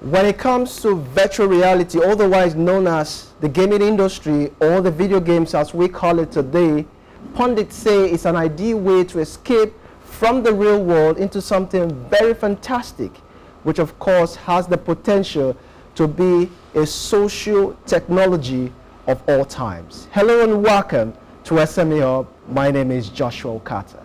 When it comes to virtual reality, otherwise known as the gaming industry or the video games as we call it today, pundits say it's an ideal way to escape from the real world into something very fantastic, which of course has the potential to be a social technology of all times. Hello and welcome to SME Hub. My name is Joshua Okata.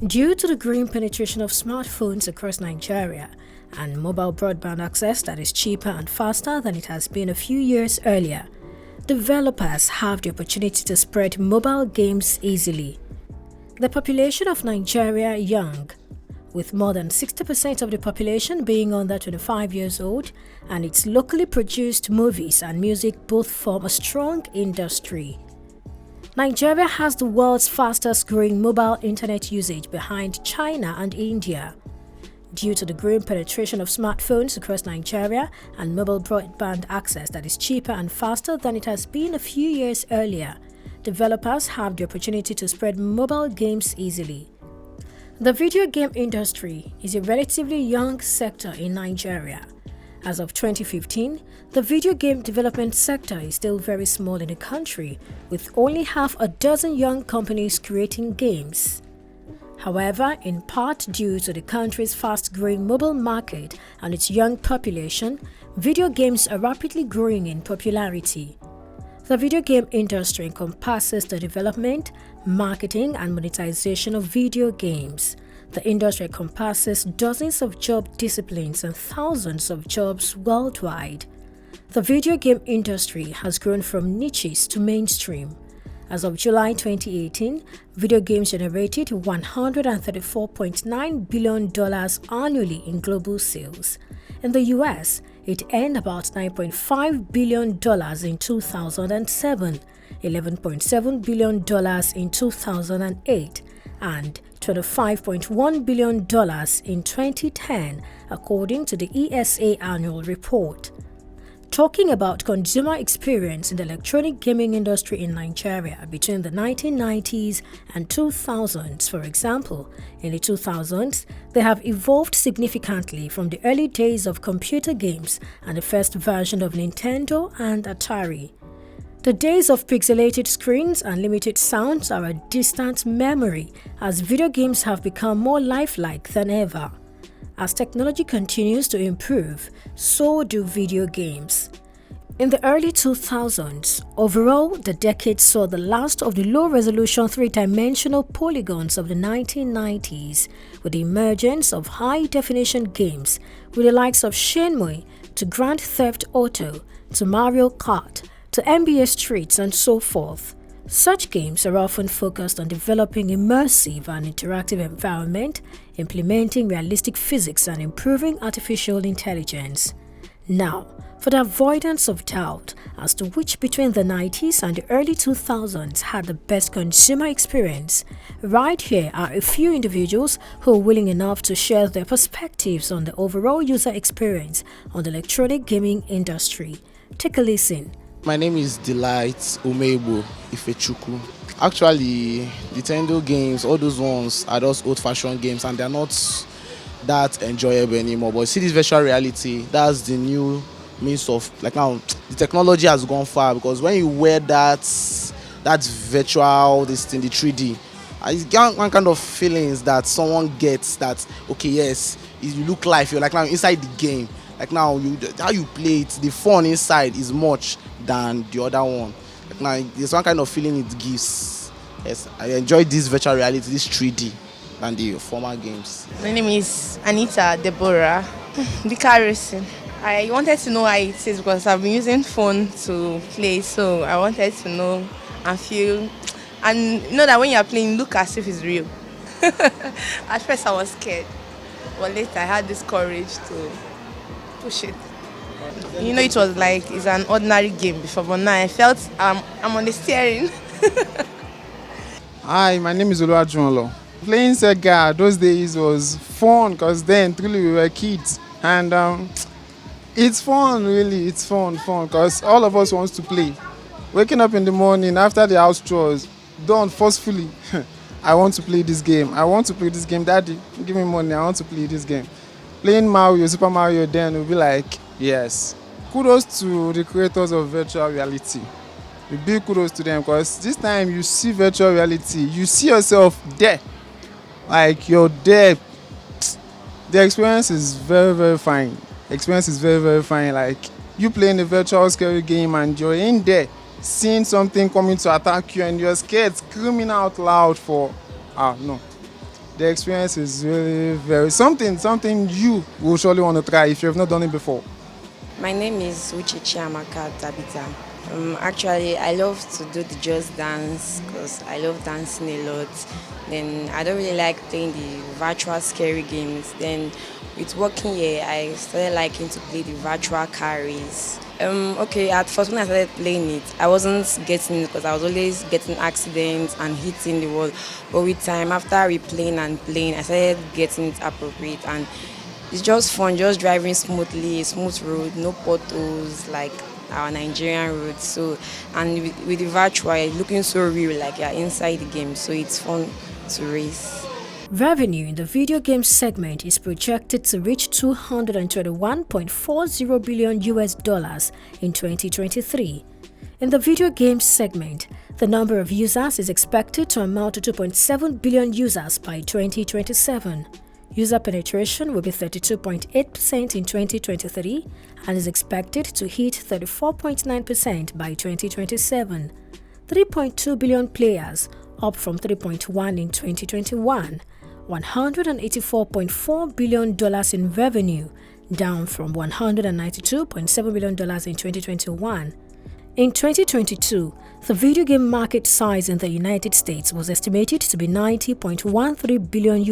Due to the growing penetration of smartphones across Nigeria and mobile broadband access that is cheaper and faster than it has been a few years earlier, developers have the opportunity to spread mobile games easily. The population of Nigeria young, with more than 60% of the population being under 25 years old, and its locally produced movies and music both form a strong industry. Nigeria has the world's fastest growing mobile internet usage behind China and India. Due to the growing penetration of smartphones across Nigeria and mobile broadband access that is cheaper and faster than it has been a few years earlier, developers have the opportunity to spread mobile games easily. The video game industry is a relatively young sector in Nigeria. As of 2015, the video game development sector is still very small in the country, with only half a dozen young companies creating games. However, in part due to the country's fast-growing mobile market and its young population, video games are rapidly growing in popularity. The video game industry encompasses the development, marketing, and monetization of video games. The industry encompasses dozens of job disciplines and thousands of jobs worldwide. The video game industry has grown from niches to mainstream. As of July 2018, video games generated $134.9 billion annually in global sales. In the US, it earned about $9.5 billion in 2007, $11.7 billion in 2008, and $25.1 billion in 2010, according to the ESA annual report. Talking about consumer experience in the electronic gaming industry in Nigeria between the 1990s and 2000s, for example, in the 2000s, they have evolved significantly from the early days of computer games and the first version of Nintendo and Atari. The days of pixelated screens and limited sounds are a distant memory as video games have become more lifelike than ever. As technology continues to improve, so do video games. In the early 2000s, overall, the decade saw the last of the low-resolution three-dimensional polygons of the 1990s, with the emergence of high-definition games with the likes of Shenmue to Grand Theft Auto to Mario Kart to NBA Streets and so forth. Such games are often focused on developing immersive and interactive environment, implementing realistic physics and improving artificial intelligence. Now, for the avoidance of doubt as to which between the 90s and the early 2000s had the best consumer experience, right here are a few individuals who are willing enough to share their perspectives on the overall user experience on the electronic gaming industry. Take a listen. My name is Delight Umebo Ifechukwu. Actually, Nintendo games, all those ones are just old-fashioned games and they're not that enjoyable anymore. But see this virtual reality, that's the new means of, like now, the technology has gone far because when you wear that virtual, this thing, the 3D, I get one kind of feelings that someone gets that, okay, yes, you look like you're like now inside the game. Like now, how you play it, the fun inside is much than the other one. Like now, there's one kind of feeling it gives. Yes, I enjoy this virtual reality, this 3D, than the former games. My name is Anita Deborah. The car racing. I wanted to know how it is because I've been using phone to play, so I wanted to know and feel, and know that when you're playing, look as if it's real. At first I was scared, but later I had this courage to push it. You know, it was like it's an ordinary game before, but now I felt I'm on the steering. Hi, my name is Oluwajunlo. Playing Sega those days was fun because then truly we were kids, and it's fun, really. It's fun because all of us wants to play. Waking up in the morning after the house chores, done forcefully, I want to play this game. I want to play this game. Daddy, give me money. I want to play this game. Playing Mario, Super Mario, then will be like, yes. Kudos to the creators of virtual reality. A big kudos to them, because this time you see virtual reality, you see yourself there. Like you're there. The experience is very, very fine. The experience is very, very fine. Like you playing a virtual scary game and you're in there, seeing something coming to attack you and you're scared, screaming out loud for, no. The experience is really very something you will surely want to try if you have not done it before. My name is Uche Chiamaka Tabita. Actually, I love to do the Just Dance because I love dancing a lot. Then I don't really like playing the virtual scary games. Then with working here, I started liking to play the virtual car race. Okay, at first when I started playing it, I wasn't getting it because I was always getting accidents and hitting the wall. But with time, after replaying and playing, I started getting it appropriate, and it's just fun, just driving smoothly, smooth road, no potholes like our Nigerian roads. So, and with the virtual, it's looking so real, like you're inside the game. So it's fun to race. Revenue in the video game segment is projected to reach $221.40 billion in 2023. In the video game segment, the number of users is expected to amount to 2.7 billion users by 2027. User penetration will be 32.8% in 2023 and is expected to hit 34.9% by 2027. 3.2 billion players, up from 3.1 in 2021. $184.4 billion in revenue, down from $192.7 billion in 2021. In 2022, the video game market size in the United States was estimated to be $90.13 billion,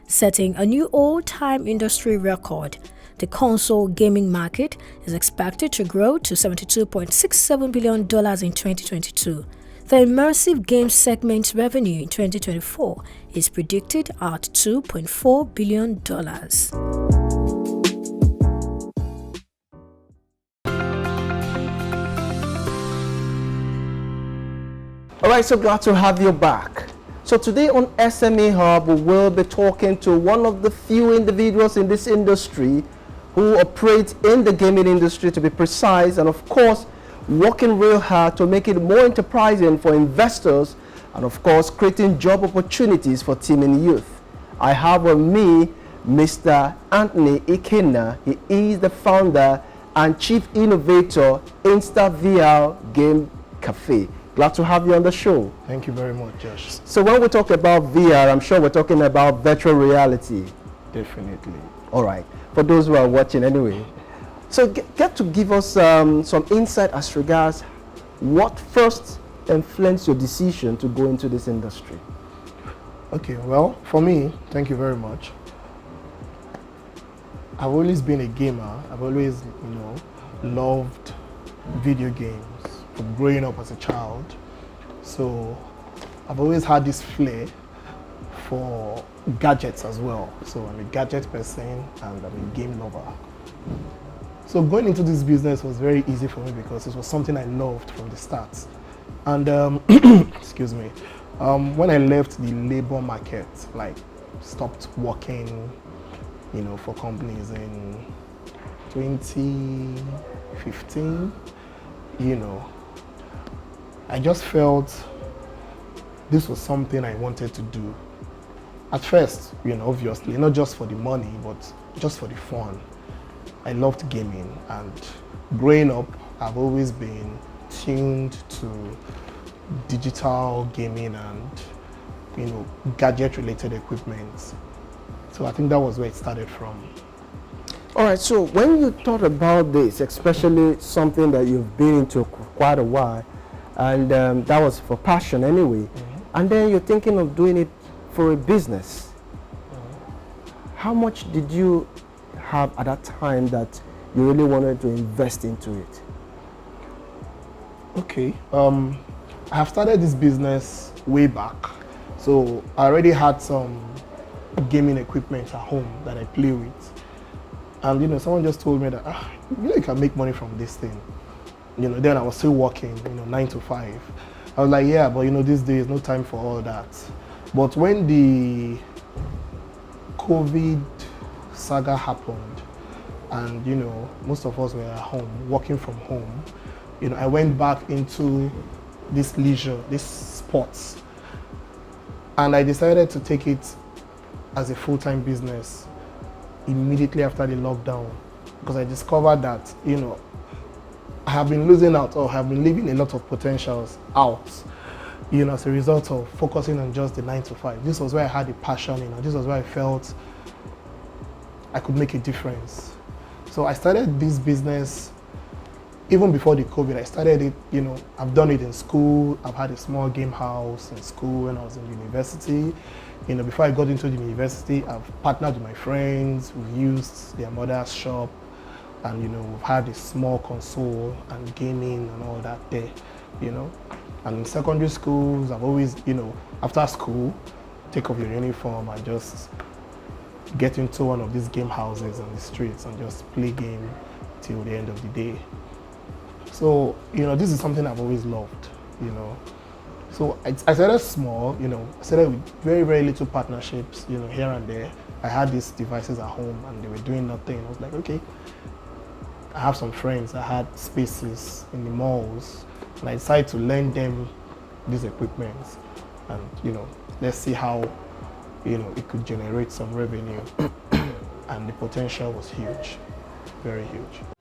setting a new all-time industry record. The console gaming market is expected to grow to $72.67 billion in 2022. The immersive game segment's revenue in 2024 is predicted at $2.4 billion. Alright, so glad to have you back. So today on SME Hub, we will be talking to one of the few individuals in this industry who operate in the gaming industry, to be precise, and of course, working real hard to make it more enterprising for investors, and of course, creating job opportunities for teaming youth. I have with me Mr. Anthony Ikenna. He is the founder and chief innovator InstaVR Game Cafe. Glad to have you on the show. Thank you very much, Josh. So when we talk about VR, I'm sure we're talking about virtual reality. Definitely. All right, for those who are watching anyway. So get to give us some insight as regards what first influenced your decision to go into this industry. Okay, well, for me, thank you very much. I've always been a gamer. I've always, loved video games from growing up as a child. So I've always had this flair for gadgets as well. So I'm a gadget person and I'm a game lover. So going into this business was very easy for me because it was something I loved from the start. And excuse me, when I left the labor market, like stopped working, for companies in 2015, I just felt this was something I wanted to do. At first, obviously, not just for the money, but just for the fun. I loved gaming, and growing up, I've always been tuned to digital gaming and, gadget-related equipment. So I think that was where it started from. All right, so when you thought about this, especially something that you've been into quite a while, and that was for passion anyway, and then you're thinking of doing it for a business, how much did you have at that time that you really wanted to invest into it? Okay, I have started this business way back. So I already had some gaming equipment at home that I play with. And someone just told me that, you can make money from this thing. Then I was still working, 9 to 5. I was like, yeah, but you know, these days, no time for all that. But when the COVID saga happened, and you know, most of us were at home, working from home, you know, I went back into this leisure, this sports, and I decided to take it as a full-time business immediately after the lockdown, because I discovered that, you know, I have been losing out, or have been leaving a lot of potentials out, you know, as a result of focusing on just the 9 to 5. This was where I had a passion, you know, this was where I felt I could make a difference. So I started this business even before the COVID. I started it, you know, I've done it in school. I've had a small game house in school when I was in university. You know, before I got into the university, I've partnered with my friends. We've used their mother's shop, and you know, we've had a small console and gaming and all that there, you know. And in secondary schools, I've always, you know, after school, take off your uniform and just get into one of these game houses on the streets and just play game till the end of the day. So, you know, this is something I've always loved, you know. So I started small, you know, I started with very, very little partnerships, you know, here and there. I had these devices at home and they were doing nothing. I was like, okay, I have some friends that had spaces in the malls, and I decided to lend them these equipment, and you know, let's see how, you know, it could generate some revenue. And the potential was huge, very huge.